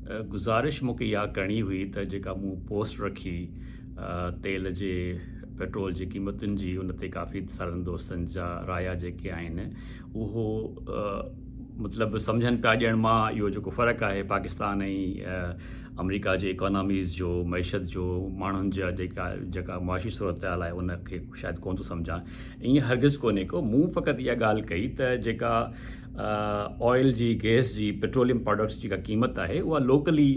गुज़ारिश मूंखे इहा करणी हुई त जेका मूं पोस्ट रखी तेल जे पेट्रोल जी क़ीमतुनि जी, उन ते काफ़ी सारनि दोस्तनि जा राया जेके आहिनि उहो मतिलबु सम्झनि पिया ॾियणु मां इहो जेको फ़र्क़ु आहे पाकिस्तान ऐं अमेरिका जे इकोनॉमीज़ जो, मईशत जो, माण्हुनि जा जेका मुआशी सूरत हाल आहे उनखे शायदि कोन थो सम्झां। ईअं हरगिज़ कोन्हे को, मूं फ़क़ति इहा ॻाल्हि कई त जेका ऑयल जी, गैस जी, पेट्रोलियम प्रोडक्ट्स जी जेका क़ीमत आहे उहा लोकली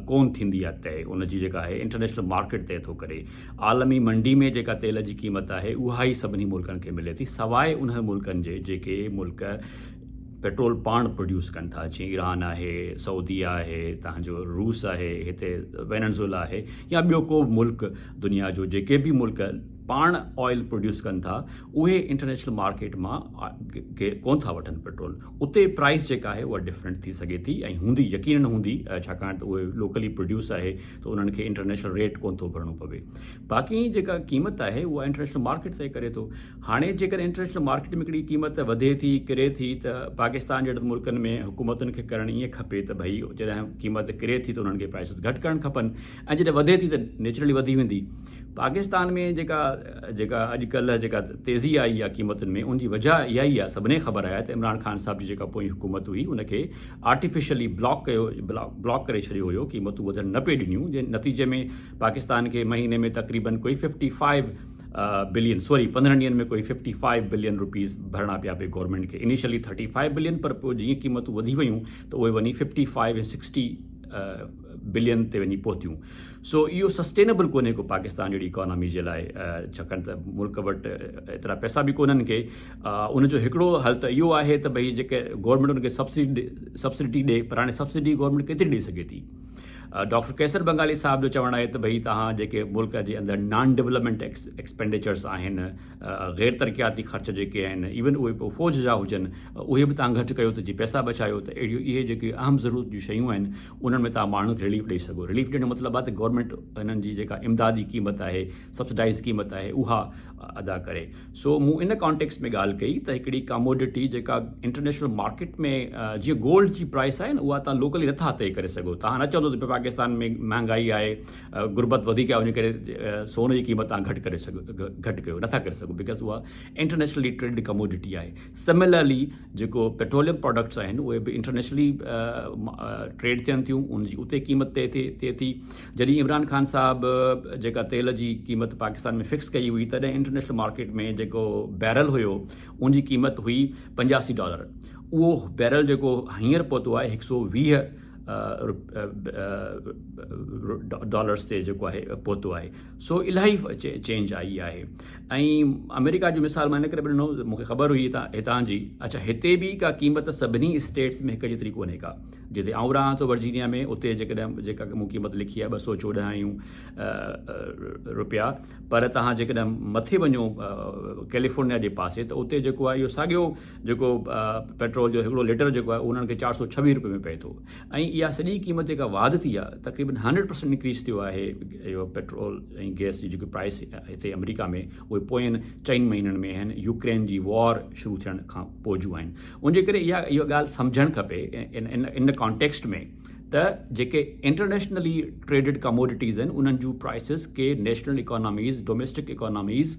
कोन थींदी आहे तय, उनजी जेका आहे इंटरनेशनल मार्केट तय थो करे। आलमी मंडी में जेका तेल जी क़ीमत आहे उहा ई सभिनी मुल्कनि खे मिले थी, सवाइ उन मुल्कनि जे जेके मुल्क पेट्रोल पाण प्रोड्यूस कनि था, जीअं ईरान आहे, सऊदी आहे, तव्हांजो रूस आहे, हिते वेनेज़ुएला आहे, या ॿियो को मुल्क दुनिया जो जेके बि मुल्क पाण ऑयल प्रोड्यूस कनि था उहे इंटरनेशनल मार्केट मां कोन था वठनि पेट्रोल। उते प्राइस जेका आहे उहा डिफरेंट थी सघे थी ऐं हूंदी, यकीनन हूंदी, छाकाणि त उहे लोकली प्रोड्यूस आहे त उन्हनि खे इंटरनेशनल रेट कोन थो भरिणो पवे। बाक़ी जेका क़ीमत आहे उहा इंटरनेशनल मार्केट तय करे थो। हाणे जेकर इंटरनेशनल मार्केट में हिकिड़ी क़ीमत वधे थी, किरे थी, त पाकिस्तान जहिड़े मुल्कनि में हुकूमतुनि खे करणु ईअं खपे त भई जॾहिं क़ीमत किरे थी त उन्हनि खे प्राइसिस घटि करणु खपनि, ऐं जॾहिं वधे थी त नेचुरली वधी वेंदी। पाकिस्तान में जेका अॼुकल्ह जेका तेज़ी आई आहे क़ीमतुनि में, उनजी वजह इहा ई आहे, सभिनी ख़बर आहे त इमरान ख़ान साहब जी जेका पोइ हुकूमत हुई उनखे आर्टिफिशियली ब्लॉक करे छॾियो हुयो, क़ीमतूं वधणु न पई ॾिनियूं, जे नतीजे में पाकिस्तान खे महीने में तक़रीबन कोई 55 बिलियन, 15 ॾींहंनि में कोई 55 बिलियन रुपीज़ भरणा पिया पए गवर्नमेंट खे। इनिशियली 35 बिलियन, पर पोइ जीअं क़ीमतूं वधी वयूं त उहे वञी 55 ऐं 60 बिलियन ते वञी पहुतियूं। सो इहो सस्टेनेबल कोन्हे को पाकिस्तान जहिड़ी इकोनॉमी जे लाइ, छाकाणि त मुल्क वटि एतिरा पैसा बि कोन्हनि के। उनजो हिकिड़ो हल त इहो आहे त भई जेके गवर्नमेंट उनखे सब्सिडी ॾे, पर हाणे सब्सिडी गवर्नमेंट केतिरी ॾेई सघे थी। डॉक्टर कैसर बंगाली साहब जो चवणु आहे त भई तव्हां जेके मुल्क जे अंदरि नॉन डेवलपमेंट एक्सपेंडिचर्स आहिनि, गैर तरक़ियाती ख़र्च जेके आहिनि, इवन उहे पोइ फ़ौज जा हुजनि, उहे बि तव्हां घटि कयो त जीअं पैसा बचायो, त अहिड़ियूं इहे जेके अहम ज़रूरत जूं शयूं आहिनि उन्हनि में तव्हां माण्हुनि खे रिलीफ ॾेई सघो। रिलीफ ॾियण जो मतिलबु आहे त गवर्नमेंट हिननि जी जेका इमदादी क़ीमत आहे, सब्सिडाइज़ क़ीमत आहे, उहा अदा करे। सो मूं इन कॉन्टेक्स्ट में ॻाल्हि कई त हिकिड़ी कमोडिटी जेका इंटरनेशनल मार्केट में, जीअं गोल्ड जी प्राइस आहे न, उहा तव्हां लोकली नथा तय करे सघो। तव्हां न चवंदो त पाकिस्तान में महांगाई आहे, गुरबत वधीक आहे, वञी करे सोन जी क़ीमत तव्हां घटि कयो, नथा करे सघो, बिकॉज़ उहा इंटरनेशनली ट्रेड कमोडिटी आहे। सिमिलरली जेको पेट्रोलियम प्रोडक्ट्स आहिनि उहे बि इंटरनेशनली ट्रेड थियनि थियूं, उनजी उते क़ीमत तय थिए थी। जॾहिं इमरान ख़ान साहब जेका तेल जी क़ीमत पाकिस्तान में फिक्स कई हुई, तॾहिं इंटरनेशनल मार्केट में जेको बैरल हुयो उनजी क़ीमत हुई $85। उहो बैरल जेको हींअर पहुतो आहे $120 डॉलर्स ते जेको आहे पहुतो आहे। सो इलाही चेंज आई आहे। ऐं अमेरिका जी मिसाल मां इन करे ॾिनो, मूंखे ख़बर हुई हितां जी, अच्छा हिते बि का क़ीमत सभिनी स्टेट्स में हिकु जेतिरी कोन्हे का। जिते आउं रहां थो वर्जीनिया में, उते जेका मूं क़ीमत लिखी आहे 214 रुपया, पर तव्हां जेकॾहिं मथे वञो कैलिफोर्निया जे पासे, त उते जेको आहे इहो साॻियो जेको पेट्रोल जो हिकिड़ो लीटर जेको आहे उन्हनि खे $426 में पए थो। ऐं इहा सॼी क़ीमत जेका वाध थी आहे, तक़रीबन 100% इंक्रीज़ थियो आहे इहो पेट्रोल ऐं गैस जी जेकी प्राइस हिते अमेरिका में, उहे पोयनि 4 महीननि में आहिनि, यूक्रेन जी वॉर शुरू थियण खां पोइ जूं आहिनि। उनजे करे इहा ॻाल्हि सम्झणु खपे इन कॉन्टेक्स्ट में त जेके इंटरनेशनली ट्रेडिड कमोडिटीज़ आहिनि उन्हनि जूं प्राइसिस के नेशनल इकोनॉमीज़, डोमेस्टिक इकोनॉमीज़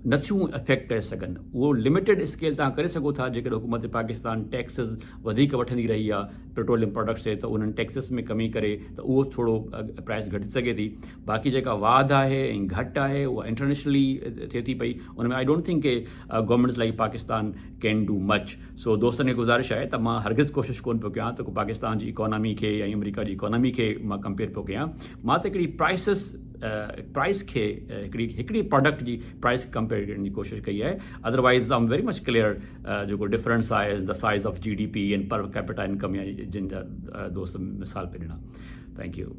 नथियूं अफेक्ट करे सघनि। उहो लिमिटेड स्केल तव्हां करे सघो था, जेकर हुकूमत पाकिस्तान टैक्सिस वधीक वठंदी रही आहे पेट्रोलियम प्रोडक्ट्स ते, त उन्हनि टैक्सिस में कमी करे त उहो थोरो प्राइस घटि सघे थी। बाक़ी जेका वाध आहे ऐं घटि आहे उहा इंटरनेशनली थिए थी पई, उन में आई डोंट थिंक के governments like Pakistan can do much. So दोस्तनि खे गुज़ारिश आहे त मां हरगिज़ कोशिशि कोन पियो कयां त पाकिस्तान जी इकोनॉमी खे या अमेरिका जी इकोनॉमी खे मां कंपेयर पियो कयां। मां त हिकिड़ी प्राइस खे हिकिड़ी प्रोडक्ट जी प्राइस कंपेयर करण जी कोशिशि कई आहे। Otherwise I am very much clear जेको डिफरेंस आहे the size of GDP and per capita income, या जिन जा दोस्त मिसाल पे ॾिना। Thank U.